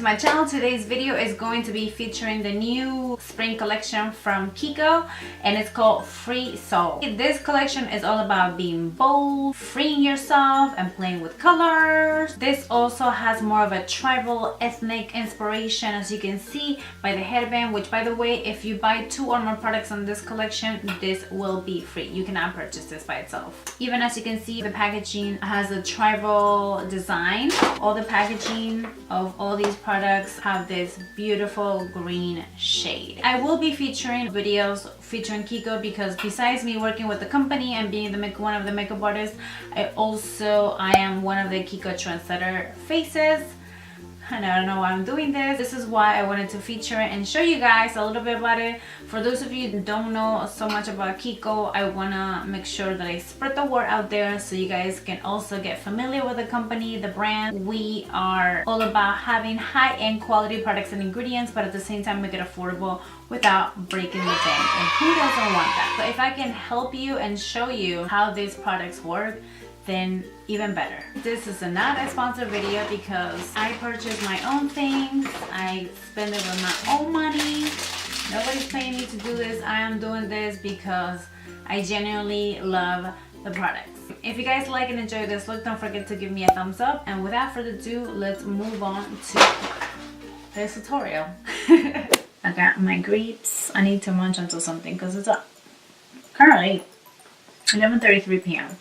to my channel. Today's video is going to be featuring the new spring collection from KIKO, and it's called Free Soul. This collection is all about being bold, freeing yourself, and playing with colors. This also has more of a tribal ethnic inspiration, as you can see by the headband, which by the way, if you buy 2 or more products on this collection, this will be free. You cannot purchase this by itself. Even as you can see, the packaging has a tribal design. All the packaging of all these products have this beautiful green shade. I will be featuring videos featuring KIKO because besides me working with the company and being one of the makeup artists, I am one of the KIKO trendsetter faces. And I don't know why I'm doing this. This is why I wanted to feature it and show you guys a little bit about it. For those of you who don't know so much about KIKO, I want to make sure that I spread the word out there so you guys can also get familiar with the company, the brand. We are all about having high-end quality products and ingredients, but at the same time make it affordable without breaking the bank. And who doesn't want that? So if I can help you and show you how these products work, then even better. This is not a sponsored video because I purchase my own things. I spend it with my own money. Nobody's paying me to do this. I am doing this because I genuinely love the products. If you guys like and enjoy this look, don't forget to give me a thumbs up. And without further ado, let's move on to this tutorial. I got my grapes. I need to munch onto something because it's currently 11:33 p.m.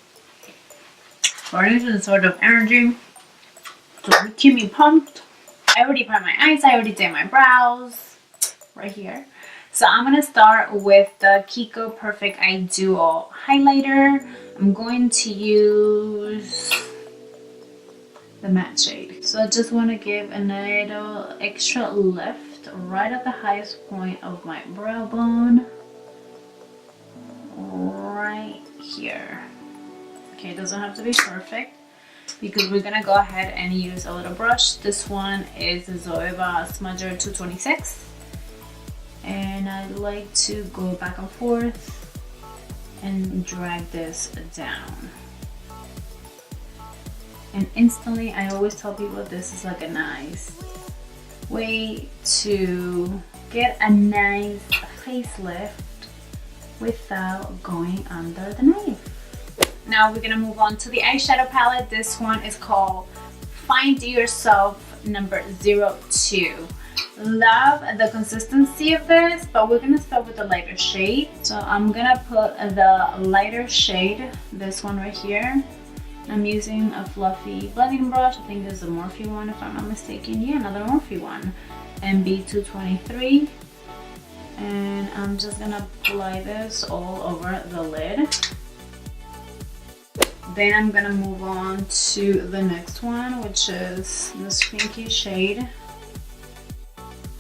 So I need some sort of energy to keep me pumped. I already primed my eyes. I already did my brows right here. So I'm going to start with the KIKO Perfect Eye Duo highlighter. I'm going to use the matte shade. So I just want to give a little extra lift right at the highest point of my brow bone. Right here. Okay, it doesn't have to be perfect because we're gonna go ahead and use a little brush. This one is the Zoeva Smudger 226, and I like to go back and forth and drag this down. And instantly, I always tell people this is like a nice way to get a nice facelift without going under the knife. Now we're gonna move on to the eyeshadow palette. This one is called Find Yourself number 02. Love the consistency of this, but we're gonna start with the lighter shade. So I'm gonna put the lighter shade, this one right here. I'm using a fluffy blending brush. I think this is a Morphe one if I'm not mistaken. Yeah, another Morphe one. MB223. And I'm just gonna apply this all over the lid. Then I'm gonna move on to the next one, which is this pinky shade.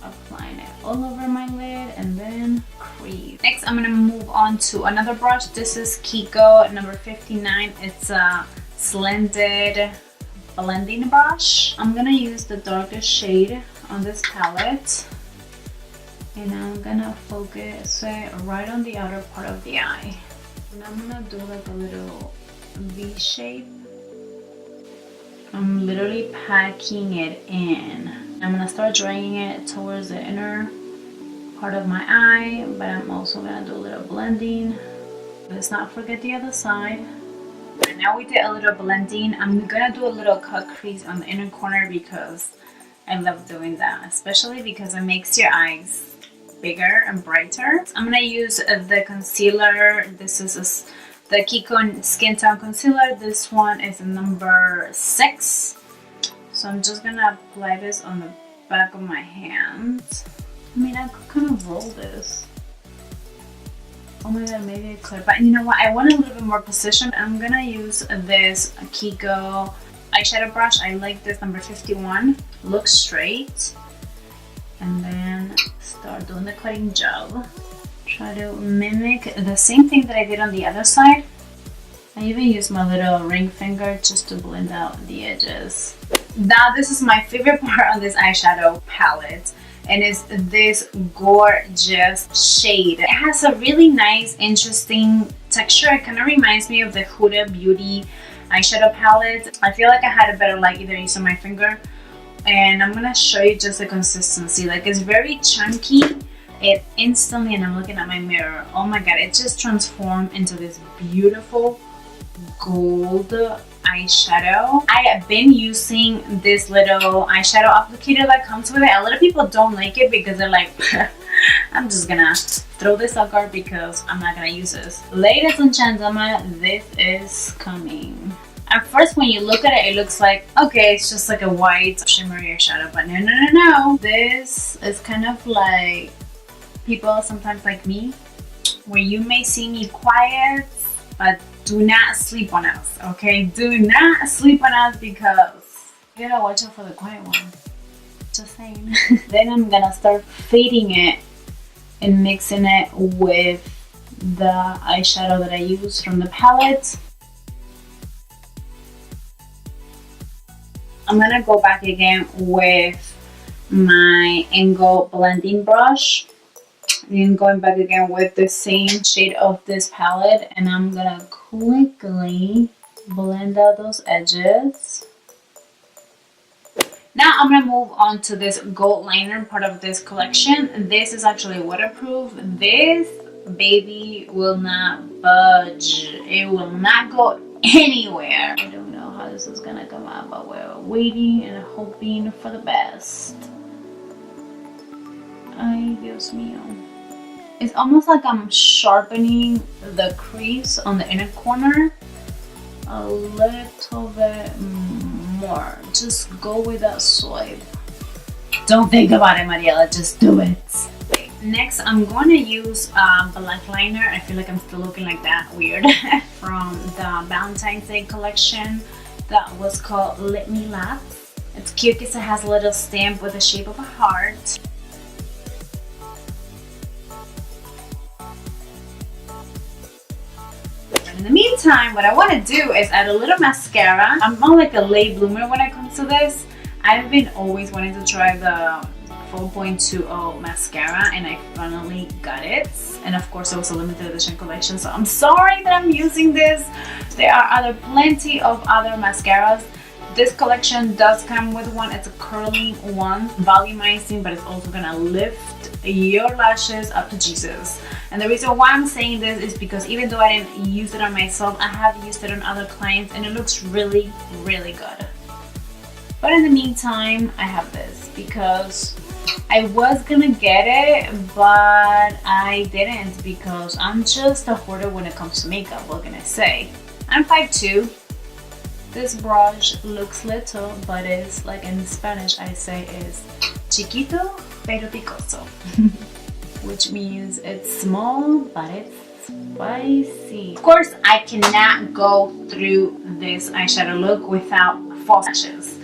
Applying it all over my lid and then crease. Next, I'm gonna move on to another brush. This is KIKO number 59. It's a slanted blending brush. I'm gonna use the darkest shade on this palette. And I'm gonna focus it right on the outer part of the eye. And I'm gonna do like a little V shape. I'm literally packing it in. I'm gonna start dragging it towards the inner part of my eye, but I'm also gonna do a little blending. Let's not forget the other side. And now we did a little blending. I'm gonna do a little cut crease on the inner corner because I love doing that, especially because it makes your eyes bigger and brighter. I'm gonna use the concealer. This is the KIKO Skin Tone Concealer. This one is number 6. So I'm just gonna apply this on the back of my hands. I mean, I could kind of roll this. Oh my god, maybe I could. But you know what? I want a little bit more position. I'm gonna use this KIKO eyeshadow brush. I like this number 51. Look straight. And then start doing the cutting job. Try to mimic the same thing that I did on the other side. I even use my little ring finger just to blend out the edges. Now this is my favorite part on this eyeshadow palette, and it's this gorgeous shade. It has a really nice, interesting texture. It kind of reminds me of the Huda Beauty eyeshadow palette. I feel like I had a better light either using my finger and I'm gonna show you just the consistency. Like, it's very chunky. It instantly, and I'm looking at my mirror, oh my god, it just transformed into this beautiful gold eyeshadow. I have been using this little eyeshadow applicator that comes with it. A lot of people don't like it because they're like, I'm just gonna throw this sucker because I'm not gonna use this. Ladies and gentlemen, this is coming. At first, when you look at it, it looks like, okay, it's just like a white shimmery eyeshadow, but no. This is kind of like people sometimes like me, where you may see me quiet, but do not sleep on us, okay? Do not sleep on us because you gotta watch out for the quiet one. Just saying. Then I'm gonna start fading it and mixing it with the eyeshadow that I use from the palette. I'm gonna go back again with my angle blending brush. And going back again with the same shade of this palette, and I'm gonna quickly blend out those edges. Now I'm gonna move on to this gold liner part of this collection. This is actually waterproof. This baby will not budge. It will not go anywhere. I don't know how this is gonna come out, but we're waiting and hoping for the best. Ay, Dios mío. It's almost like I'm sharpening the crease on the inner corner a little bit more. Just go with that swipe. Don't think about it, Mariela, just do it. Next, I'm going to use black liner. I feel like I'm still looking like that, weird. From the Valentine's Day collection that was called Let Me Laugh. It's cute because it has a little stamp with the shape of a heart. In the meantime, what I want to do is add a little mascara. I'm not like a late bloomer when it comes to this. I've been always wanting to try the 4.20 mascara, and I finally got it. And of course, it was a limited edition collection, so I'm sorry that I'm using this. There are plenty of other mascaras. This collection does come with one. It's a curling one, volumizing, but it's also gonna lift your lashes up to Jesus. And the reason why I'm saying this is because even though I didn't use it on myself, I have used it on other clients, and it looks really, really good. But in the meantime, I have this because I was gonna get it, but I didn't because I'm just a hoarder when it comes to makeup. What can I say? I'm 5'2". This brush looks little, but it's like in Spanish I say is chiquito pero picoso, which means it's small but it's spicy. Of course, I cannot go through this eyeshadow look without false lashes.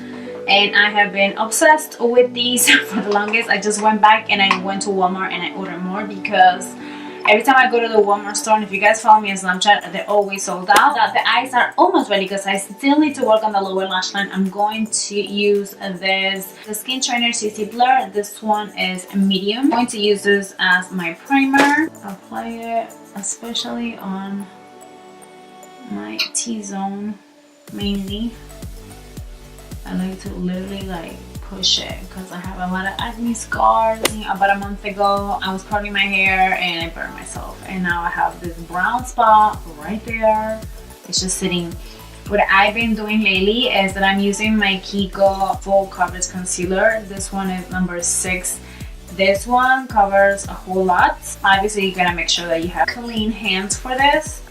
And I have been obsessed with these for the longest. I just went back and I went to Walmart and I ordered more because every time I go to the Walmart store, and if you guys follow me on Snapchat, they're always sold out. The eyes are almost ready because I still need to work on the lower lash line. I'm going to use the Skin Trainer CC Blur. This one is medium. I'm going to use this as my primer. Apply it especially on my T-zone mainly. I like to literally like push it because I have a lot of acne scars. About a month ago, I was curling my hair and I burned myself, and now I have this brown spot right there. It's just sitting. What I've been doing lately is that I'm using my KIKO Full Coverage Concealer. This one is number 6. This one covers a whole lot. Obviously, you gotta make sure that you have clean hands for this.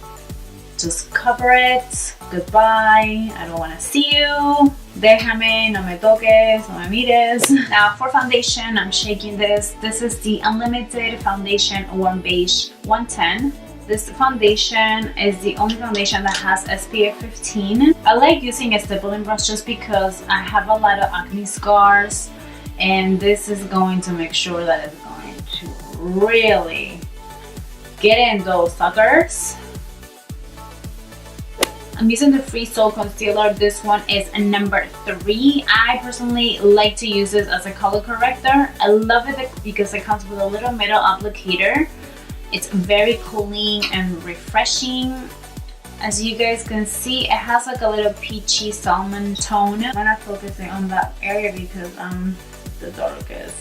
Just cover it. Goodbye. I don't want to see you. Déjame, no me toques, no me mires. Now for foundation, I'm shaking this. This is the Unlimited Foundation Warm Beige 110. This foundation is the only foundation that has SPF 15. I like using a stippling brush just because I have a lot of acne scars, and this is going to make sure that it's going to really get in those suckers. I'm using the Free Soul concealer. This one is a number 3. I personally like to use this as a color corrector. I love it because it comes with a little metal applicator. It's very cooling and refreshing. As you guys can see, it has like a little peachy salmon tone. I'm not focusing on that area because I'm the darkest.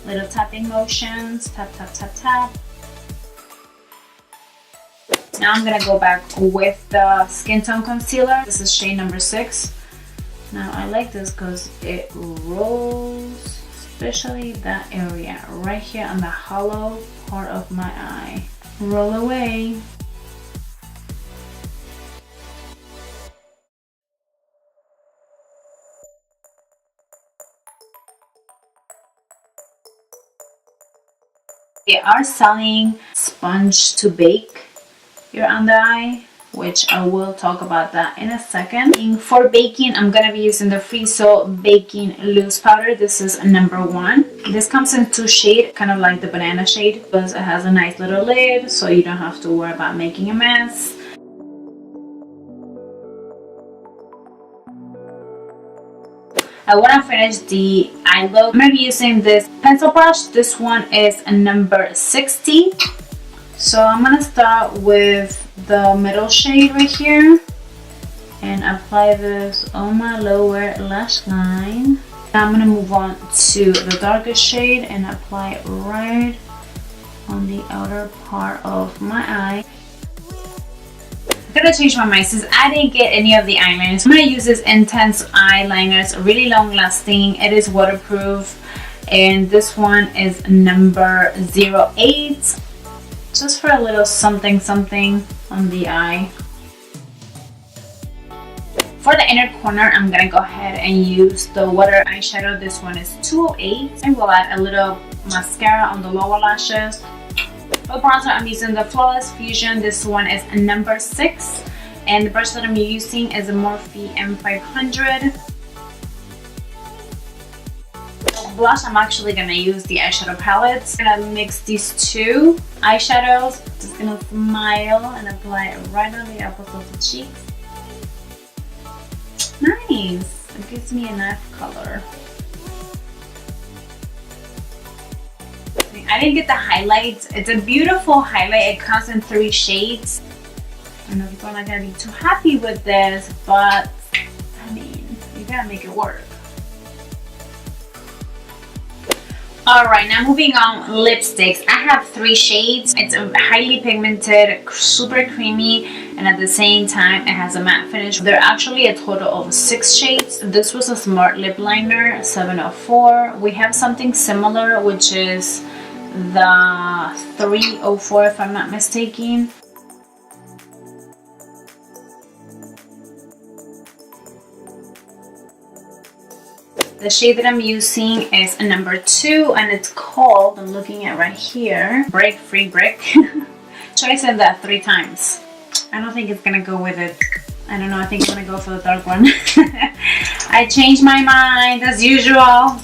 Little tapping motions, tap, tap, tap, tap. Now I'm gonna go back with the skin tone concealer. This is shade number 6. Now I like this because it rolls, especially that area right here on the hollow part of my eye. Roll away. They are selling sponge to bake here on the eye, which I will talk about that in a second. For baking, I'm gonna be using the Free Soul Baking Loose Powder. This is number 1. This comes in 2 shades, kind of like the banana shade, because it has a nice little lid, so you don't have to worry about making a mess. I want to finish the eye look. I'm going to be using this pencil brush. This one is a number 60. So I'm going to start with the middle shade right here and apply this on my lower lash line. Now I'm going to move on to the darkest shade and apply it right on the outer part of my eye. I'm gonna change my mind since I didn't get any of the eyeliners. I'm gonna use this Intense eyeliner. It's really long lasting. It is waterproof, and this one is number 08. Just for a little something something on the eye. For the inner corner, I'm gonna go ahead and use the water eyeshadow. This one is 208. I will add a little mascara on the lower lashes. For bronzer, I'm using the Flawless Fusion. This one is number 6. And the brush that I'm using is a Morphe M500. For blush, I'm actually going to use the eyeshadow palette. I'm going to mix these 2 eyeshadows. Just going to smile and apply it right on the apples of the cheeks. Nice! It gives me a nice color. I didn't get the highlights. It's a beautiful highlight. It comes in 3 shades. I know people are not gonna be too happy with this, but I mean, you gotta make it work. Alright, now moving on, lipsticks. I have 3 shades. It's a highly pigmented, super creamy, and at the same time it has a matte finish. There are actually a total of 6 shades. This was a Smart Lip Liner 704. We have something similar, which is the 304 if I'm not mistaken. The shade that I'm using is a number 2 and it's called, I'm looking at right here, Break Free Brick. Should I say that 3 times? I don't think it's gonna go with it. I don't know, I think I'm gonna go for the dark one. I changed my mind as usual.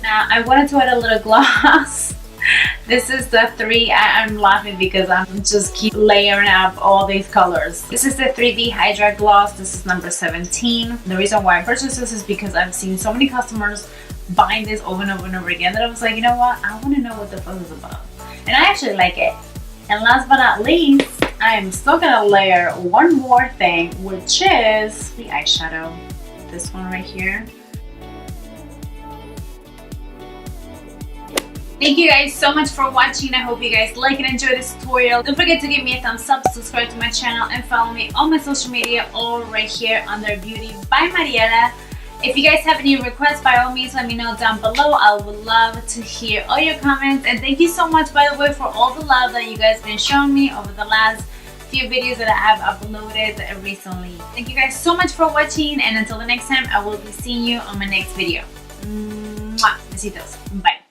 Now I wanted to add a little gloss. This is the 3. I'm laughing because I'm just keep layering up all these colors. This is the 3D Hydra Gloss. This is number 17. The reason why I purchased this is because I've seen so many customers buying this over and over and over again that I was like, you know what? I want to know what the fuss is about. And I actually like it. And last but not least, I am still gonna layer one more thing, which is the eyeshadow. This one right here. Thank you guys so much for watching. I hope you guys like and enjoy this tutorial. Don't forget to give me a thumbs up, subscribe to my channel, and follow me on my social media, all right here under Beauty by Mariela. If you guys have any requests, by all means let me know down below. I would love to hear all your comments. And thank you so much, by the way, for all the love that you guys been showing me over the last few videos that I have uploaded recently. Thank you guys so much for watching, and until the next time, I will be seeing you on my next video. Mwah! Besitos. Bye.